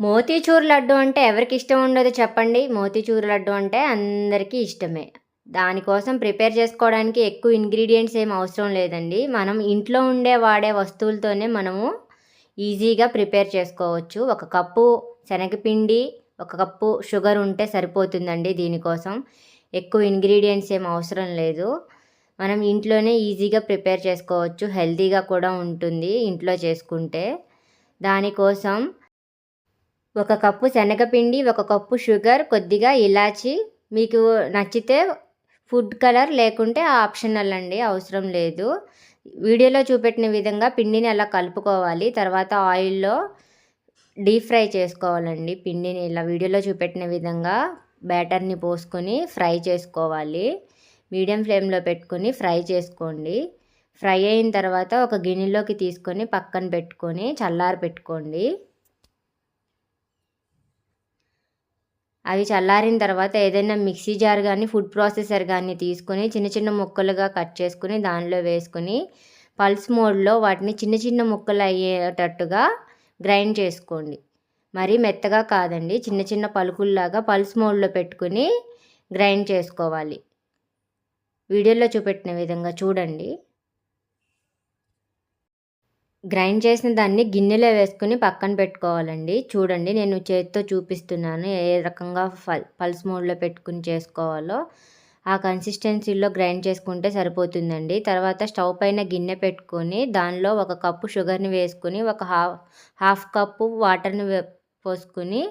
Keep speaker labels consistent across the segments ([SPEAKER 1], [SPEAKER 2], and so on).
[SPEAKER 1] మోతీచూర్ లడ్డు అంటే ఎవరికి ఇష్టం ఉండదు చెప్పండి. మోతీచూర్ లడ్డు అంటే అందరికీ ఇష్టమే. దానికోసం ప్రిపేర్ చేసుకోవడానికి ఎక్కువ ఇంగ్రీడియంట్స్ ఏం అవసరం లేదండి. మనం ఇంట్లో వాడే వస్తువులతోనే మనము ఈజీగా ప్రిపేర్ చేసుకోవచ్చు. 1 కప్పు శనగపిండి, 1 కప్పు షుగర్ ఉంటే సరిపోతుందండి దీనికోసం. ఎక్కువ ఇంగ్రీడియంట్స్ ఏం అవసరం లేదు. మనం ఇంట్లోనే ఈజీగా ప్రిపేర్ చేసుకోవచ్చు. హెల్తీగా కూడా ఉంటుంది ఇంట్లో చేసుకుంటే. దానికోసం 1 కప్పు శనగపిండి, 1 కప్పు షుగర్, కొద్దిగా ఇలాచి, మీకు నచ్చితే ఫుడ్ కలర్, లేకుంటే ఆప్షనల్ అండి, అవసరం లేదు. వీడియోలో చూపెట్టిన విధంగా పిండిని అలా కలుపుకోవాలి. తర్వాత ఆయిల్లో డీప్ ఫ్రై చేసుకోవాలండి. పిండిని ఇలా వీడియోలో చూపెట్టిన విధంగా బ్యాటర్ని పోసుకొని ఫ్రై చేసుకోవాలి. మీడియం ఫ్లేమ్లో పెట్టుకొని ఫ్రై చేసుకోండి. ఫ్రై అయిన తర్వాత ఒక గిన్నెలోకి తీసుకొని పక్కన పెట్టుకొని చల్లారి పెట్టుకోండి. అవి చల్లారిన తర్వాత ఏదైనా మిక్సీ జార్ కానీ ఫుడ్ ప్రాసెసర్ కానీ తీసుకొని చిన్న చిన్న ముక్కలుగా కట్ చేసుకుని దానిలో వేసుకొని పల్స్ మోడ్లో వాటిని చిన్న చిన్న ముక్కలు అయ్యేటట్టుగా గ్రైండ్ చేసుకోండి. మరీ మెత్తగా కాదండి, చిన్న చిన్న పలుకుల్లాగా పల్స్ మోడ్లో పెట్టుకుని గ్రైండ్ చేసుకోవాలి. వీడియోలో చూపెట్టిన విధంగా చూడండి. గ్రైండ్ చేసిన దాన్ని గిన్నెలో వేసుకుని పక్కన పెట్టుకోవాలండి. చూడండి, నేను చేతితో చూపిస్తున్నాను ఏ రకంగా పల్స్ మోడ్లో పెట్టుకుని చేసుకోవాలో. ఆ కన్సిస్టెన్సీలో గ్రైండ్ చేసుకుంటే సరిపోతుందండి. తర్వాత స్టవ్ పైన గిన్నె పెట్టుకొని దానిలో 1 కప్పు షుగర్ని వేసుకుని హాఫ్ కప్పు వాటర్ని పోసుకుని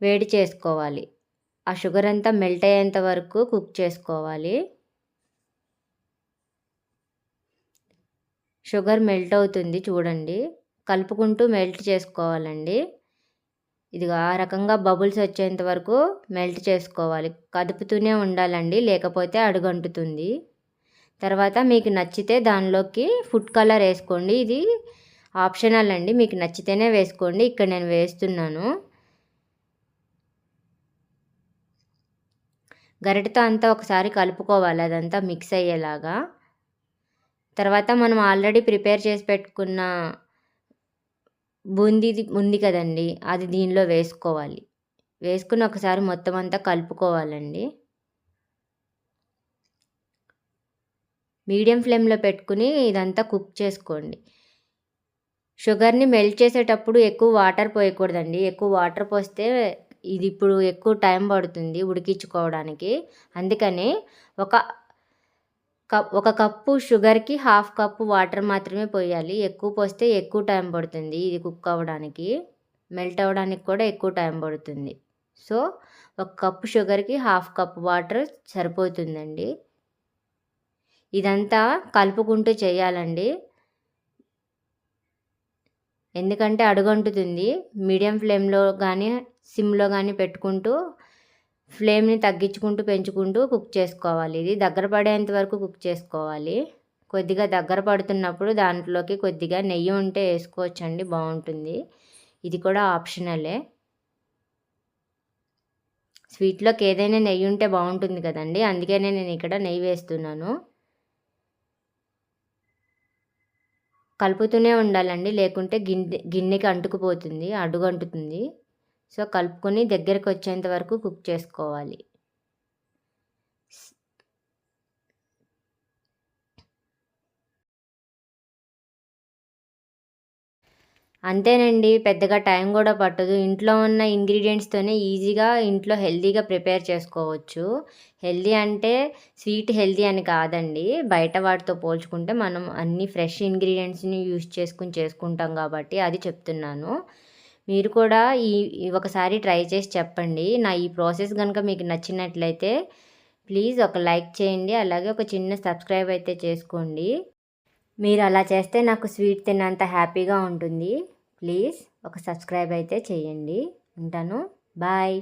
[SPEAKER 1] వేడి చేసుకోవాలి. ఆ షుగర్ అంతా మెల్ట్ అయ్యేంత వరకు కుక్ చేసుకోవాలి. షుగర్ మెల్ట్ అవుతుంది చూడండి, కలుపుకుంటూ మెల్ట్ చేసుకోవాలండి. ఇదిగో ఆ రకంగా బబుల్స్ వచ్చేంత వరకు మెల్ట్ చేసుకోవాలి. కదుపుతూనే ఉండాలండి, లేకపోతే అడుగంటుతుంది. తర్వాత మీకు నచ్చితే దానిలోకి ఫుడ్ కలర్ వేసుకోండి. ఇది ఆప్షనల్ అండి, మీకు నచ్చితేనే వేసుకోండి. ఇక్కడ నేను వేస్తున్నాను. గరిటెతో అంతా ఒకసారి కలుపుకోవాలి, అదంతా మిక్స్ అయ్యేలాగా. తర్వాత మనం ఆల్రెడీ ప్రిపేర్ చేసి పెట్టుకున్న బూందీది ఉంది కదండి, అది దీనిలో వేసుకోవాలి. వేసుకుని ఒకసారి మొత్తం అంతా కలుపుకోవాలండి. మీడియం ఫ్లేమ్లో పెట్టుకుని ఇదంతా కుక్ చేసుకోండి. షుగర్ని మెల్ట్ చేసేటప్పుడు ఎక్కువ వాటర్ పోయకూడదండి. ఎక్కువ వాటర్ పోస్తే ఇది ఇప్పుడు ఎక్కువ టైం పడుతుంది ఉడికించుకోవడానికి. అందుకని ఒక కప్పు షుగర్కి హాఫ్ కప్పు వాటర్ మాత్రమే పోయాలి. ఎక్కువ పోస్తే ఎక్కువ టైం పడుతుంది ఇది కుక్ అవ్వడానికి, మెల్ట్ అవ్వడానికి కూడా ఎక్కువ టైం పడుతుంది. సో 1 కప్పు షుగర్కి హాఫ్ కప్ వాటర్ సరిపోతుందండి. ఇదంతా కలుపుకుంటూ చేయాలండి, ఎందుకంటే అడుగంటుతుంది. మీడియం ఫ్లేమ్లో కానీ సిమ్లో కానీ పెట్టుకుంటూ ఫ్లేమ్ని తగ్గించుకుంటూ పెంచుకుంటూ కుక్ చేసుకోవాలి. ఇది దగ్గర పడేంత వరకు కుక్ చేసుకోవాలి. కొద్దిగా దగ్గర పడుతున్నప్పుడు దాంట్లోకి కొద్దిగా నెయ్యి ఉంటే వేసుకోవచ్చండి, బాగుంటుంది. ఇది కూడా ఆప్షనలే. స్వీట్లోకి ఏదైనా నెయ్యి ఉంటే బాగుంటుంది కదండి, అందుకనే నేను ఇక్కడ నెయ్యి వేస్తున్నాను. కలుపుతూనే ఉండాలండి, లేకుంటే గిన్నెకి అంటుకుపోతుంది, అడుగంటుతుంది. సో కలుపుకొని దగ్గరికి వచ్చేంత వరకు కుక్ చేసుకోవాలి. అంతేనండి, పెద్దగా టైం కూడా పట్టదు. ఇంట్లో ఉన్న ఇంగ్రీడియంట్స్తోనే ఈజీగా ఇంట్లో హెల్తీగా ప్రిపేర్ చేసుకోవచ్చు. హెల్తీ అంటే స్వీట్ హెల్తీ అని కాదండి, బయట వాటితో పోల్చుకుంటే మనం అన్ని ఫ్రెష్ ఇంగ్రీడియంట్స్ని యూజ్ చేసుకుంటాం కాబట్టి అది చెప్తున్నాను. మీరు కూడా ఒకసారి ట్రై చేసి చెప్పండి. నా ఈ ప్రాసెస్ కనుక మీకు నచ్చినట్లయితే ప్లీజ్ ఒక లైక్ చేయండి, అలాగే ఒక చిన్న సబ్స్క్రైబ్ అయితే చేసుకోండి. మీరు అలా చేస్తే నాకు స్వీట్ తిన్నంత హ్యాపీగా ఉంటుంది. ప్లీజ్ ఒక సబ్స్క్రైబ్ అయితే చేయండి. ఉంటాను, బాయ్.